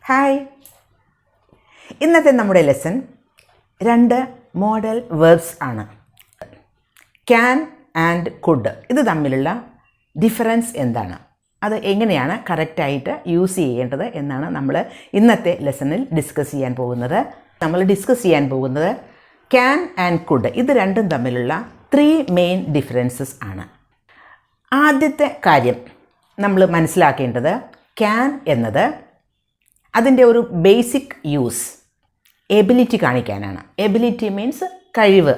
Hi, ഇന്നത്തെ നമ്മുടെ lesson 2 modal verbs ആണ്. Can and could. ഇത് തമ്മിലുള്ള ഡിഫറൻസ് എന്താണ്, അത് എങ്ങനെയാണ് കറക്റ്റായിട്ട് യൂസ് ചെയ്യേണ്ടത് എന്നാണ് നമ്മൾ ഇന്നത്തെ ലെസണിൽ ഡിസ്കസ് ചെയ്യാൻ പോകുന്നത്. നമ്മൾ ഡിസ്കസ് ചെയ്യാൻ പോകുന്നത് ക്യാൻ ആൻഡ് കുഡ്, ഇത് രണ്ടും തമ്മിലുള്ള 3 മെയിൻ ഡിഫറൻസസ് ആണ്. ആദ്യത്തെ കാര്യം നമ്മൾ മനസ്സിലാക്കേണ്ടത്, ക്യാൻ എന്നത് അതിൻ്റെ ഒരു ബേസിക് യൂസ് എബിലിറ്റി കാണിക്കാനാണ്. എബിലിറ്റി മീൻസ് കഴിവ്.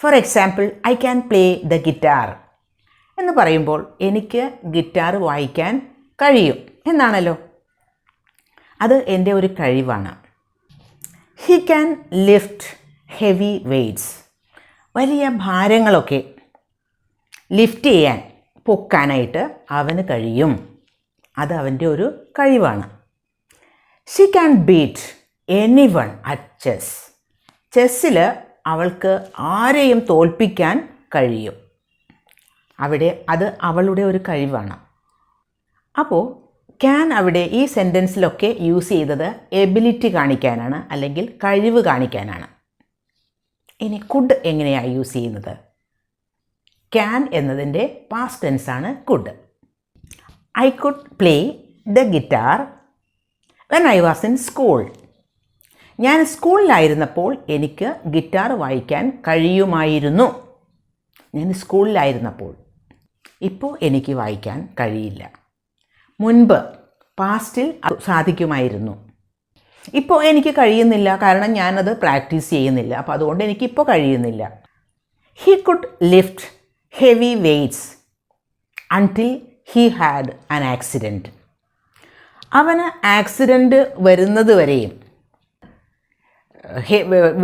For example, I can play the guitar എന്ന് പറയുമ്പോൾ എനിക്ക് ഗിറ്റാർ വായിക്കാൻ കഴിയും എന്നാണല്ലോ, അത് എൻ്റെ ഒരു കഴിവാണ്. He can lift heavy weights, വലിയ ഭാരങ്ങളൊക്കെ ലിഫ്റ്റ് ചെയ്യാൻ, പൊക്കാനായിട്ട് അവന് കഴിയും, അത് അവൻ്റെ ഒരു കഴിവാണ്. She can beat anyone at chess, ചെസ്സിൽ അവൾക്ക് ആരെയും തോൽപ്പിക്കാൻ കഴിയും, അത് അവളുടെ ഒരു കഴിവാണ്. അപ്പോൾ ക്യാൻ അവിടെ ഈ സെൻറ്റൻസിലൊക്കെ യൂസ് ചെയ്തത് എബിലിറ്റി കാണിക്കാനാണ്, അല്ലെങ്കിൽ കഴിവ് കാണിക്കാനാണ്. ഇനി കുഡ് എങ്ങനെയാണ് യൂസ് ചെയ്യുന്നത്? ക്യാൻ എന്നതിൻ്റെ പാസ്റ്റ് ടെൻസാണ് could. I could play the guitar when I was in school. ഞാൻ സ്കൂളിലായിരുന്നപ്പോൾ എനിക്ക് ഗിറ്റാർ വായിക്കാൻ കഴിയുമായിരുന്നു. ഞാൻ സ്കൂളിലായിരുന്നപ്പോൾ. ഇപ്പോൾ എനിക്ക് വായിക്കാൻ കഴിയില്ല. മുൻപ് പാസ്റ്റിൽ സാധിക്കുമായിരുന്നു. ഇപ്പോൾ എനിക്ക് കഴിയുന്നില്ല, കാരണം ഞാനത് പ്രാക്ടീസ് ചെയ്യുന്നില്ല. അപ്പോൾ അതുകൊണ്ട് എനിക്കിപ്പോൾ കഴിയുന്നില്ല. He could lift heavy weights until he had an accident. അവന് ആക്സിഡൻറ്റ് വരുന്നത് വരെയും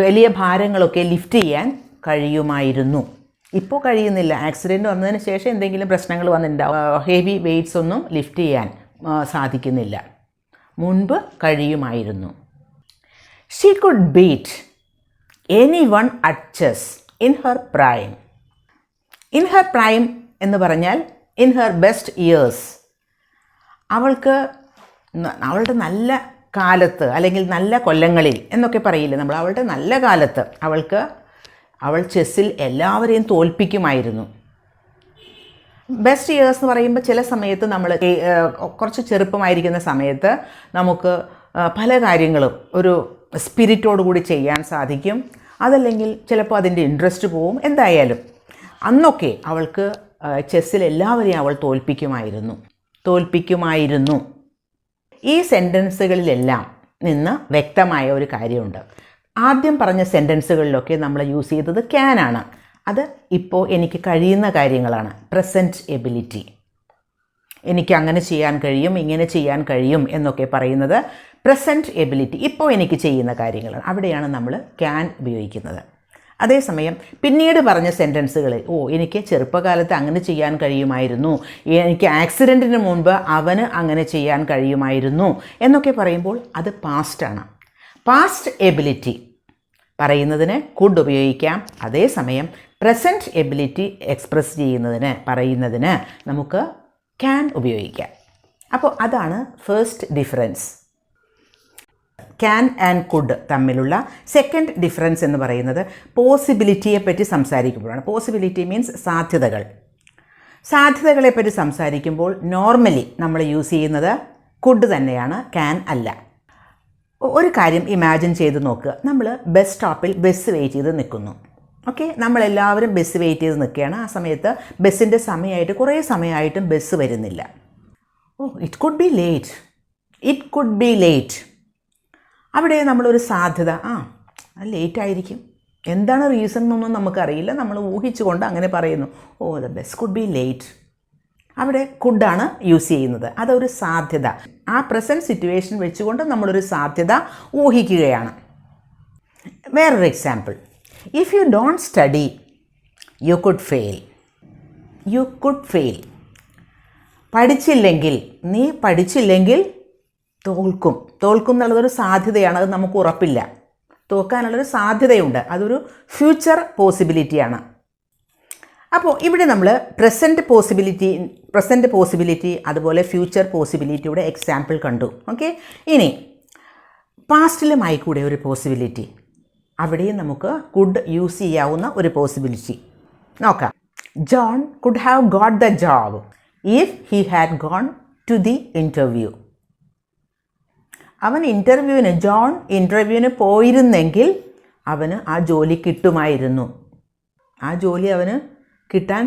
വലിയ ഭാരങ്ങളൊക്കെ ലിഫ്റ്റ് ചെയ്യാൻ കഴിയുമായിരുന്നു. ഇപ്പോൾ കഴിയുന്നില്ല. ആക്സിഡൻറ്റ് വന്നതിന് ശേഷം എന്തെങ്കിലും പ്രശ്നങ്ങൾ വന്നിട്ടുണ്ടാവും, ഹെവി വെയ്റ്റ്സ് ഒന്നും ലിഫ്റ്റ് ചെയ്യാൻ സാധിക്കുന്നില്ല. മുൻപ് കഴിയുമായിരുന്നു. She could beat anyone at chess in her prime. In her prime എന്ന് പറഞ്ഞാൽ ഇൻ ഹെർ ബെസ്റ്റ് ഇയേഴ്സ്. അവളുടെ നല്ല കാലത്ത്, അല്ലെങ്കിൽ നല്ല കൊല്ലങ്ങളിൽ എന്നൊക്കെ പറയില്ലേ നമ്മൾ, അവളുടെ നല്ല കാലത്ത് അവൾ ചെസ്സിൽ എല്ലാവരെയും തോൽപ്പിക്കുമായിരുന്നു. ബെസ്റ്റ് ഇയേഴ്സ് എന്ന് പറയുമ്പോൾ ചില സമയത്ത് നമ്മൾ കുറച്ച് ചെറുപ്പമായിരിക്കുന്ന സമയത്ത് നമുക്ക് പല കാര്യങ്ങളും ഒരു സ്പിരിറ്റോടു കൂടി ചെയ്യാൻ സാധിക്കും. അതല്ലെങ്കിൽ ചിലപ്പോൾ അതിൻ്റെ ഇൻട്രസ്റ്റ് പോവും. എന്തായാലും അന്നൊക്കെ അവൾക്ക് ചെസ്സിൽ എല്ലാവരെയും അവൾ തോൽപ്പിക്കുമായിരുന്നു. ഈ സെൻറ്റൻസുകളിലെല്ലാം നിന്ന് വ്യക്തമായ ഒരു കാര്യമുണ്ട്. ആദ്യം പറഞ്ഞ സെൻറ്റൻസുകളിലൊക്കെ നമ്മൾ യൂസ് ചെയ്തത് ക്യാനാണ്. അത് ഇപ്പോൾ എനിക്ക് കഴിയുന്ന കാര്യങ്ങളാണ്. Present ability. എനിക്ക് അങ്ങനെ ചെയ്യാൻ കഴിയും, ഇങ്ങനെ ചെയ്യാൻ കഴിയും എന്നൊക്കെ പറയുന്നത് പ്രസൻറ്റ് എബിലിറ്റി, ഇപ്പോൾ എനിക്ക് ചെയ്യുന്ന കാര്യങ്ങളാണ്. അവിടെയാണ് നമ്മൾ ക്യാൻ ഉപയോഗിക്കുന്നത്. അതേസമയം പിന്നീട് പറഞ്ഞ സെൻറ്റൻസുകളിൽ, എനിക്ക് ചെറുപ്പകാലത്ത് അങ്ങനെ ചെയ്യാൻ കഴിയുമായിരുന്നു, എനിക്ക് ആക്സിഡൻറ്റിന് മുൻപ് അവന് അങ്ങനെ ചെയ്യാൻ കഴിയുമായിരുന്നു എന്നൊക്കെ പറയുമ്പോൾ അത് പാസ്റ്റാണ്. പാസ്റ്റ് എബിലിറ്റി പറയുന്നതിന് കുഡ് ഉപയോഗിക്കാം. അതേസമയം പ്രസൻറ്റ് എബിലിറ്റി എക്സ്പ്രസ് പറയുന്നതിന് നമുക്ക് ക്യാൻ ഉപയോഗിക്കാം. അപ്പോൾ അതാണ് first difference. Can and could തമ്മിലുള്ള സെക്കൻഡ് ഡിഫറൻസ് എന്ന് പറയുന്നത് പോസിബിലിറ്റിയെ പറ്റി സംസാരിക്കുമ്പോഴാണ്. പോസിബിലിറ്റി മീൻസ് സാധ്യതകളെപ്പറ്റി സംസാരിക്കുമ്പോൾ നോർമലി നമ്മൾ യൂസ് ചെയ്യുന്നത് കുഡ് തന്നെയാണ്, ക്യാൻ അല്ല. ഒരു കാര്യം ഇമാജിൻ ചെയ്ത് നോക്കുക. നമ്മൾ ബസ് സ്റ്റോപ്പിൽ ബസ് വെയിറ്റ് ചെയ്ത് നിൽക്കുന്നു. ഓക്കെ, നമ്മളെല്ലാവരും ബസ് വെയിറ്റ് ചെയ്ത് നിൽക്കുകയാണ്. ആ സമയത്ത് ബസ്സിൻ്റെ സമയമായിട്ട് കുറേ സമയമായിട്ടും ബസ് വരുന്നില്ല. It could be late. അവിടെ നമ്മളൊരു സാധ്യത, ലേറ്റ് ആയിരിക്കും, എന്താണ് റീസൺ എന്നൊന്നും നമുക്കറിയില്ല, നമ്മൾ ഊഹിച്ചുകൊണ്ട് അങ്ങനെ പറയുന്നു, the bus could be late. അവിടെ കുഡാണ് യൂസ് ചെയ്യുന്നത്. അതൊരു സാധ്യത. ആ പ്രസൻറ്റ് സിറ്റുവേഷൻ വെച്ചുകൊണ്ട് നമ്മളൊരു സാധ്യത ഊഹിക്കുകയാണ്. വേറൊരു example, if you don't study you could fail. നീ പഠിച്ചില്ലെങ്കിൽ തോൽക്കും എന്നുള്ളതൊരു സാധ്യതയാണ്. അത് നമുക്ക് ഉറപ്പില്ല. തോൽക്കാനുള്ളൊരു സാധ്യതയുണ്ട്. അതൊരു ഫ്യൂച്ചർ പോസിബിലിറ്റിയാണ്. അപ്പോൾ ഇവിടെ നമ്മൾ പ്രസൻറ്റ് പോസിബിലിറ്റി അതുപോലെ ഫ്യൂച്ചർ പോസിബിലിറ്റിയുടെ എക്സാമ്പിൾ കണ്ടു. ഓക്കെ, ഇനി പാസ്റ്റിലുമായി കൂടെ ഒരു പോസിബിലിറ്റി, അവിടെയും നമുക്ക് കുഡ് യൂസ് ചെയ്യാവുന്ന ഒരു പോസിബിലിറ്റി നോക്കാം. John could have got the job if he had gone to the interview. John ഇൻ്റർവ്യൂവിന് പോയിരുന്നെങ്കിൽ അവന് ആ ജോലി കിട്ടുമായിരുന്നു. ആ ജോലി അവന് കിട്ടാൻ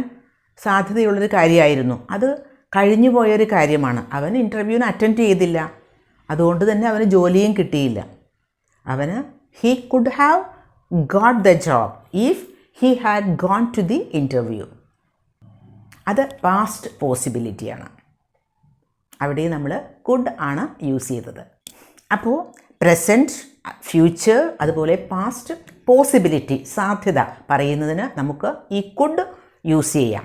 സാധ്യതയുള്ളൊരു കാര്യമായിരുന്നു. അത് കഴിഞ്ഞു പോയൊരു കാര്യമാണ്. അവൻ ഇൻ്റർവ്യൂവിന് അറ്റൻഡ് ചെയ്തില്ല, അതുകൊണ്ട് തന്നെ അവന് ജോലിയും കിട്ടിയില്ല. He could have got the job if he had gone to the interview. അത് പാസ്റ്റ് പോസിബിലിറ്റിയാണ്. അവിടെ നമ്മൾ കുഡ് ആണ് യൂസ് ചെയ്തത്. അപ്പോൾ പ്രസൻറ്റ്, ഫ്യൂച്ചർ അതുപോലെ പാസ്റ്റ് പോസിബിലിറ്റി, സാധ്യത പറയുന്നതിന് നമുക്ക് ഈ കുഡ് യൂസ് ചെയ്യാം.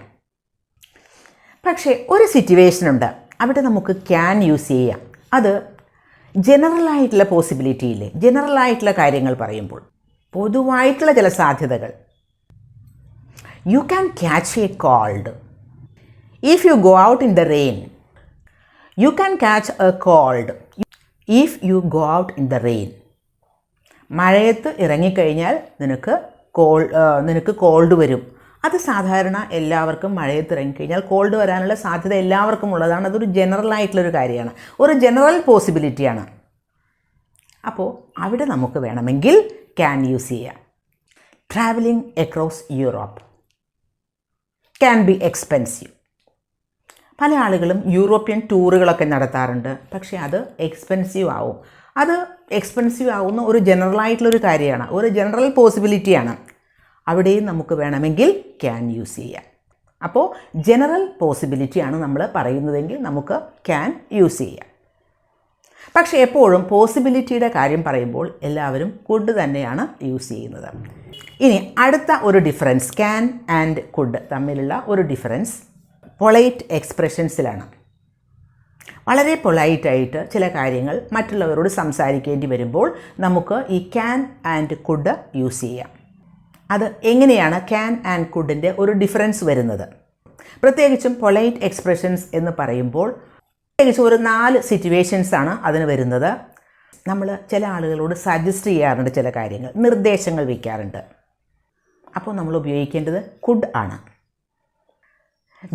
പക്ഷേ ഒരു സിറ്റുവേഷൻ ഉണ്ട്, അവിടെ നമുക്ക് ക്യാൻ യൂസ് ചെയ്യാം. അത് ജനറലായിട്ടുള്ള പോസിബിലിറ്റി ഇല്ലേ, ജനറലായിട്ടുള്ള കാര്യങ്ങൾ പറയുമ്പോൾ പൊതുവായിട്ടുള്ള ചില സാധ്യതകൾ. You can catch a cold if you go out in the rain. You can catch a cold if you go out in the rain. മഴയത്ത് ഇറങ്ങിക്കഴിഞ്ഞാൽ നിനക്ക് കോൾഡ് വരും. അത് സാധാരണ എല്ലാവർക്കും മഴയത്ത് ഇറങ്ങിക്കഴിഞ്ഞാൽ കോൾഡ് വരാനുള്ള സാധ്യത എല്ലാവർക്കും ഉള്ളതാണ്. അതൊരു ജനറലായിട്ടുള്ളൊരു കാര്യമാണ്, ഒരു ജനറൽ പോസിബിലിറ്റിയാണ്. അപ്പോൾ അവിടെ നമുക്ക് വേണമെങ്കിൽ ക്യാൻ യൂസ് ചെയ്യാം. Travelling across Europe can be expensive. പല ആളുകളും യൂറോപ്യൻ ടൂറുകളൊക്കെ നടത്താറുണ്ട്, പക്ഷേ അത് എക്സ്പെൻസീവ് ആവും. അത് എക്സ്പെൻസീവ് ആവുന്ന ഒരു ജനറലായിട്ടുള്ളൊരു കാര്യമാണ്, ഒരു ജനറൽ പോസിബിലിറ്റിയാണ്. അവിടെയും നമുക്ക് വേണമെങ്കിൽ ക്യാൻ യൂസ് ചെയ്യാം. അപ്പോൾ ജനറൽ പോസിബിലിറ്റിയാണ് നമ്മൾ പറയുന്നതെങ്കിൽ നമുക്ക് ക്യാൻ യൂസ് ചെയ്യാം. പക്ഷേ എപ്പോഴും പോസിബിലിറ്റിയുടെ കാര്യം പറയുമ്പോൾ എല്ലാവരും കുഡ് തന്നെയാണ് യൂസ് ചെയ്യുന്നത്. ഇനി അടുത്ത ഒരു ഡിഫറൻസ്, ക്യാൻ ആൻഡ് കുഡ് തമ്മിലുള്ള ഒരു ഡിഫറൻസ് പൊളൈറ്റ് എക്സ്പ്രഷൻസിലാണ്. വളരെ പൊളൈറ്റായിട്ട് ചില കാര്യങ്ങൾ മറ്റുള്ളവരോട് സംസാരിക്കേണ്ടി വരുമ്പോൾ നമുക്ക് ഈ ക്യാൻ ആൻഡ് കുഡ് യൂസ് ചെയ്യാം. അത് എങ്ങനെയാണ് ക്യാൻ ആൻഡ് കുഡിൻ്റെ ഒരു ഡിഫറൻസ് വരുന്നത്? പ്രത്യേകിച്ചും പൊളൈറ്റ് എക്സ്പ്രഷൻസ് എന്ന് പറയുമ്പോൾ പ്രത്യേകിച്ച് ഒരു 4 സിറ്റുവേഷൻസാണ് അതിന് വരുന്നത്. നമ്മൾ ചില ആളുകളോട് സജസ്റ്റ് ചെയ്യാറുണ്ട്, ചില കാര്യങ്ങൾ നിർദ്ദേശങ്ങൾ വയ്ക്കാറുണ്ട്. അപ്പോൾ നമ്മൾ ഉപയോഗിക്കേണ്ടത് കുഡ് ആണ്.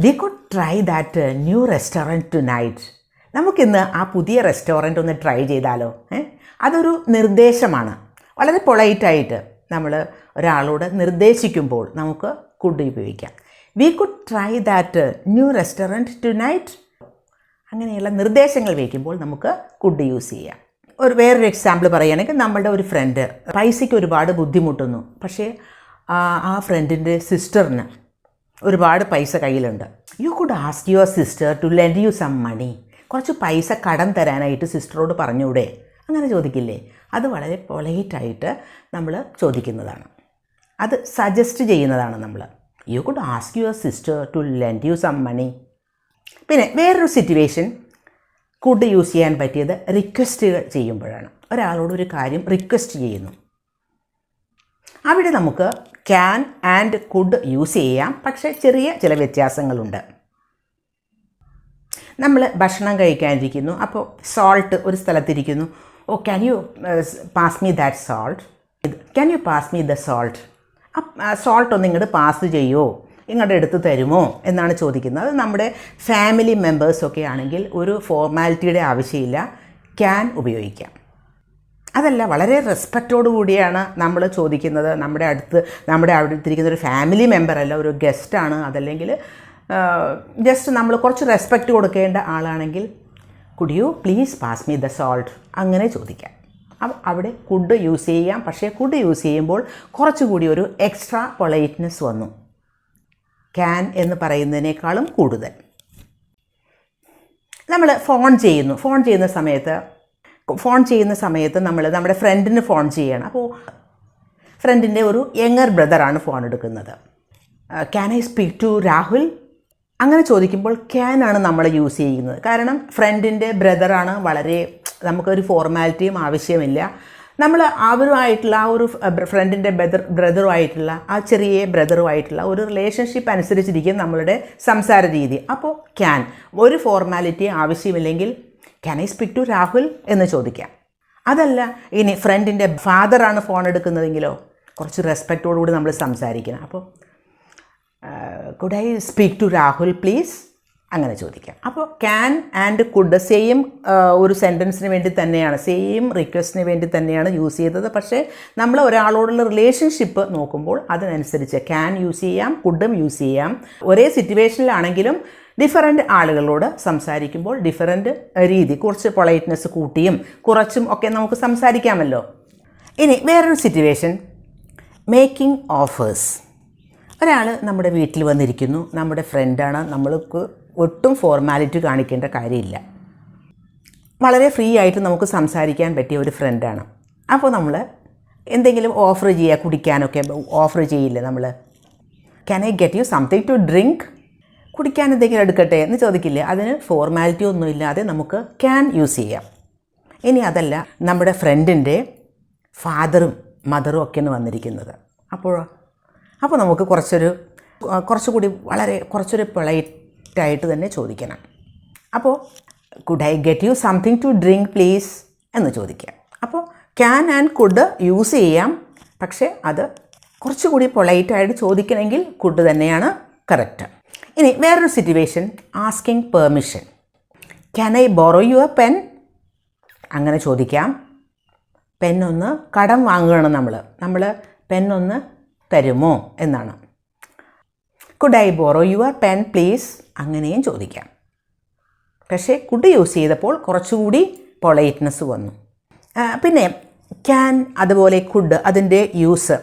We could try that new restaurant tonight. നമുക്കിന്ന് ആ പുതിയ റെസ്റ്റോറൻറ്റ് ഒന്ന് ട്രൈ ചെയ്താലോ? അതൊരു നിർദ്ദേശമാണ്. വളരെ പൊളൈറ്റായിട്ട് നമ്മൾ ഒരാളോട് നിർദ്ദേശിക്കുമ്പോൾ നമുക്ക് കുഡ് ഉപയോഗിക്കാം. We could try that new restaurant tonight. അങ്ങനെയുള്ള നിർദ്ദേശങ്ങൾ വയ്ക്കുമ്പോൾ നമുക്ക് കുഡ് യൂസ് ചെയ്യാം. വേറൊരു എക്സാമ്പിൾ പറയുകയാണെങ്കിൽ, നമ്മളുടെ ഒരു ഫ്രണ്ട് പൈസയ്ക്ക് ഒരുപാട് ബുദ്ധിമുട്ടുന്നു, പക്ഷേ ആ ഫ്രണ്ടിൻ്റെ സിസ്റ്ററിന് ഒരുപാട് പൈസ കയ്യിലുണ്ട്. You could ask your sister to lend you some money. കുറച്ച് പൈസ കടം തരാനായിട്ട് സിസ്റ്ററോട് പറഞ്ഞൂടെ? അങ്ങനെ ചോദിക്കില്ലേ? അത് വളരെ പൊളൈറ്റായിട്ട് നമ്മൾ ചോദിക്കുന്നതാണ്. അത് സജസ്റ്റ് ചെയ്യുന്നതാണ് നമ്മൾ. You could ask your sister to lend you some money. പിന്നെ വേറൊരു സിറ്റുവേഷൻ കുഡ് യൂസ് ചെയ്യാൻ പറ്റിയത് റിക്വസ്റ്റുകൾ ചെയ്യുമ്പോഴാണ്. ഒരാളോട് ഒരു കാര്യം റിക്വസ്റ്റ് ചെയ്യുന്നു, അവിടെ നമുക്ക് ക്യാൻ ആൻഡ് കുഡ് യൂസ് ചെയ്യാം. പക്ഷേ ചെറിയ ചില വ്യത്യാസങ്ങളുണ്ട്. നമ്മൾ ഭക്ഷണം കഴിക്കാനിരിക്കുന്നു, അപ്പോൾ സോൾട്ട് ഒരു സ്ഥലത്തിരിക്കുന്നു. Oh, can you pass me that salt? Can you pass me the salt? Salt ഒന്ന് ഇങ്ങോട്ട് പാസ് ചെയ്യുമോ, ഇങ്ങോട്ട് എടുത്ത് തരുമോ എന്നാണ് ചോദിക്കുന്നത്. അത് നമ്മുടെ ഫാമിലി മെമ്പേഴ്സൊക്കെ ആണെങ്കിൽ ഒരു ഫോർമാലിറ്റിയുടെ ആവശ്യമില്ല, ക്യാൻ ഉപയോഗിക്കാം. അതല്ല, വളരെ റെസ്പെക്റ്റോടു കൂടിയാണ് നമ്മൾ ചോദിക്കുന്നത്. നമ്മുടെ അടുത്തിരിക്കുന്ന ഒരു ഫാമിലി മെമ്പറല്ല, ഒരു ഗസ്റ്റാണ്. അതല്ലെങ്കിൽ ജസ്റ്റ് നമ്മൾ കുറച്ച് റെസ്പെക്റ്റ് കൊടുക്കേണ്ട ആളാണെങ്കിൽ could you please pass me the salt അങ്ങനെ ചോദിക്കാം. അവിടെ കുഡ് യൂസ് ചെയ്യാം. പക്ഷേ കുഡ് യൂസ് ചെയ്യുമ്പോൾ കുറച്ചുകൂടി ഒരു എക്സ്ട്രാ പൊളൈറ്റ്നെസ് വന്നു, ക്യാൻ എന്ന് പറയുന്നതിനേക്കാളും കൂടുതൽ. നമ്മൾ ഫോൺ ചെയ്യുന്ന സമയത്ത് നമ്മൾ നമ്മുടെ ഫ്രണ്ടിന് ഫോൺ ചെയ്യണം. അപ്പോൾ ഫ്രണ്ടിൻ്റെ ഒരു യങ്ങർ ബ്രദറാണ് ഫോൺ എടുക്കുന്നത്. Can I speak to Rahul? അങ്ങനെ ചോദിക്കുമ്പോൾ ക്യാൻ ആണ് നമ്മൾ യൂസ് ചെയ്യുന്നത്. കാരണം ഫ്രണ്ടിൻ്റെ ബ്രദറാണ്, വളരെ നമുക്കൊരു ഫോർമാലിറ്റിയും ആവശ്യമില്ല. നമ്മൾ അവരുമായിട്ടുള്ള ആ ഒരു ഫ്രണ്ടിൻ്റെ ബ്രദറുമായിട്ടുള്ള ആ ചെറിയ ബ്രദറുമായിട്ടുള്ള ഒരു റിലേഷൻഷിപ്പ് അനുസരിച്ചിരിക്കും നമ്മളുടെ സംസാര രീതി. അപ്പോൾ ക്യാൻ ഒരു ഫോർമാലിറ്റി ആവശ്യമില്ലെങ്കിൽ can I speak to Rahul എന്ന് ചോദിക്കാം. അതല്ല ഇനി ഫ്രണ്ടിൻ്റെ ഫാദറാണ് ഫോൺ എടുക്കുന്നതെങ്കിലോ കുറച്ച് റെസ്പെക്റ്റോടുകൂടി നമ്മൾ സംസാരിക്കണം. അപ്പോൾ could I speak to Rahul please അങ്ങനെ ചോദിക്കാം. അപ്പോൾ ക്യാൻ ആൻഡ് കുഡ് സെയിം ഒരു സെൻറ്റൻസിന് വേണ്ടി തന്നെയാണ്, സെയിം റിക്വസ്റ്റിന് വേണ്ടി തന്നെയാണ് യൂസ് ചെയ്തത്. പക്ഷേ നമ്മൾ ഒരാളോടുള്ള റിലേഷൻഷിപ്പ് നോക്കുമ്പോൾ അതിനനുസരിച്ച് ക്യാൻ യൂസ് ചെയ്യാം, കുഡും യൂസ് ചെയ്യാം. ഒരേ സിറ്റുവേഷനിലാണെങ്കിലും ഡിഫറൻറ്റ് ആളുകളോട് സംസാരിക്കുമ്പോൾ ഡിഫറൻറ്റ് രീതി, കുറച്ച് പൊളൈറ്റ്നെസ് കൂട്ടിയും കുറച്ചും ഒക്കെ നമുക്ക് സംസാരിക്കാമല്ലോ. ഇനി വേറൊരു സിറ്റുവേഷൻ, മേക്കിംഗ് ഓഫേഴ്സ്. ഒരാൾ നമ്മുടെ വീട്ടിൽ വന്നിരിക്കുന്നു, നമ്മുടെ ഫ്രണ്ടാണ്, നമ്മൾക്ക് ഒട്ടും ഫോർമാലിറ്റി കാണിക്കേണ്ട കാര്യമില്ല, വളരെ ഫ്രീ ആയിട്ട് നമുക്ക് സംസാരിക്കാൻ പറ്റിയ ഒരു ഫ്രണ്ടാണ്. അപ്പോൾ നമ്മൾ എന്തെങ്കിലും ഓഫർ ചെയ്യുക, കുടിക്കാനൊക്കെ ഓഫർ ചെയ്യില്ലേ നമ്മൾ, can I get you something to drink, കുടിക്കാൻ എന്തെങ്കിലും എടുക്കട്ടെ എന്ന് ചോദിക്കില്ലേ. അതിന് ഫോർമാലിറ്റി ഒന്നുമില്ലാതെ നമുക്ക് ക്യാൻ യൂസ് ചെയ്യാം. ഇനി അതല്ല, നമ്മുടെ ഫ്രണ്ടിൻ്റെ ഫാദറും മദറും ഒക്കെയാണ് വന്നിരിക്കുന്നത്, അപ്പോൾ നമുക്ക് കുറച്ചുകൂടി കുറച്ചൊരു പൊളൈറ്റായിട്ട് തന്നെ ചോദിക്കണം. അപ്പോൾ could I get you something to drink please എന്ന് ചോദിക്കാം. അപ്പോൾ ക്യാൻ ആൻഡ് കുഡ് യൂസ് ചെയ്യാം, പക്ഷേ അത് കുറച്ചുകൂടി പൊളൈറ്റായിട്ട് ചോദിക്കണമെങ്കിൽ കുഡ് തന്നെയാണ് കറക്റ്റ്. ഇനി വേറൊരു situation, asking permission. Can I borrow your pen, അങ്ങനെ ചോദിക്കാം. പെന്നൊന്ന് കടം വാങ്ങുകയാണ് നമ്മൾ പെന്നൊന്ന് തരുമോ എന്നാണ്. Could I borrow your pen please, അങ്ങനെയും ചോദിക്കാം. പക്ഷേ കുഡ് യൂസ് ചെയ്തപ്പോൾ കുറച്ചുകൂടി പൊളൈറ്റ്നെസ് വന്നു. പിന്നെ ക്യാൻ അതുപോലെ കുഡ് അതിൻ്റെ യൂസ്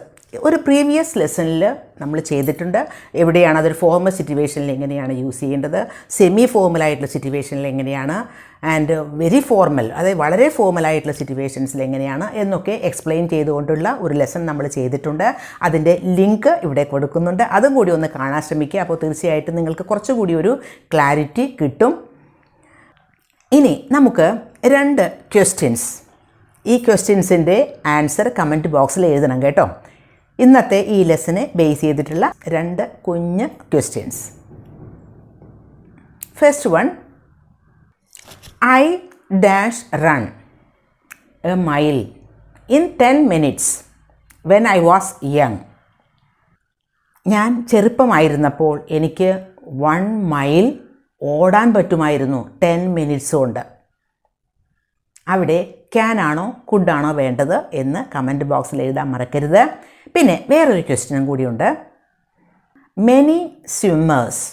ഒരു പ്രീവിയസ് ലെസണിൽ നമ്മൾ ചെയ്തിട്ടുണ്ട്. എവിടെയാണ് അതൊരു ഫോർമൽ സിറ്റുവേഷനിൽ എങ്ങനെയാണ് യൂസ് ചെയ്യേണ്ടത്, സെമി ഫോർമലായിട്ടുള്ള സിറ്റുവേഷനിൽ എങ്ങനെയാണ്, ആൻഡ് വെരി ഫോർമൽ അതായത് വളരെ ഫോർമലായിട്ടുള്ള സിറ്റുവേഷൻസിൽ എങ്ങനെയാണ് എന്നൊക്കെ എക്സ്പ്ലെയിൻ ചെയ്തുകൊണ്ടുള്ള ഒരു ലെസൺ നമ്മൾ ചെയ്തിട്ടുണ്ട്. അതിൻ്റെ ലിങ്ക് ഇവിടെ കൊടുക്കുന്നുണ്ട്, അതും കൂടി ഒന്ന് കാണാൻ ശ്രമിക്കുക. അപ്പോൾ തീർച്ചയായിട്ടും നിങ്ങൾക്ക് കുറച്ചുകൂടി ഒരു ക്ലാരിറ്റി കിട്ടും. ഇനി നമുക്ക് 2 ക്വസ്റ്റ്യൻസ്, ഈ ക്വസ്റ്റ്യൻസിൻ്റെ ആൻസർ കമൻറ്റ് ബോക്സിൽ എഴുതണം കേട്ടോ. ഇന്നത്തെ ഈ ലെസനെ ബേസ് ചെയ്തിട്ടുള്ള 2 കുഞ്ഞ് questions. First one, I dash run A mile in 10 minutes when I was young. ഞാൻ ചെറുപ്പമായിരുന്നപ്പോൾ എനിക്ക് 1 മൈൽ ഓടാൻ പറ്റുമായിരുന്നു 10 minutes കൊണ്ട്. അവിടെ ക്യാൻ ആണോ കുഡാണോ വേണ്ടത് എന്ന് കമൻറ്റ് ബോക്സിൽ എഴുതാൻ മറക്കരുത്. പിന്നെ വേറൊരു ക്വസ്റ്റ്യനും കൂടിയുണ്ട്. Many swimmers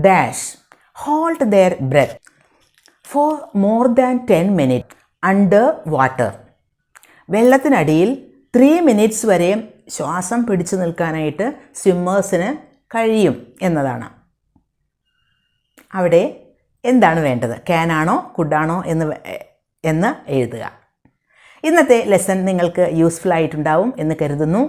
dash hold their breath for more than 10 minutes under water. വെള്ളത്തിനടിയിൽ 3 minutes വരെ ശ്വാസം പിടിച്ചു നിൽക്കാനായിട്ട് സ്വിമ്മേഴ്സിന് കഴിയും എന്നതാണ്. അവിടെ എന്താണ് വേണ്ടത്, ക്യാൻ ആണോ കുഡാണോ എന്ന് എഴുതുക. ഇന്നത്തെ ലെസൺ നിങ്ങൾക്ക് യൂസ്ഫുൾ ആയിട്ടുണ്ടാവും എന്ന് കരുതുന്നു.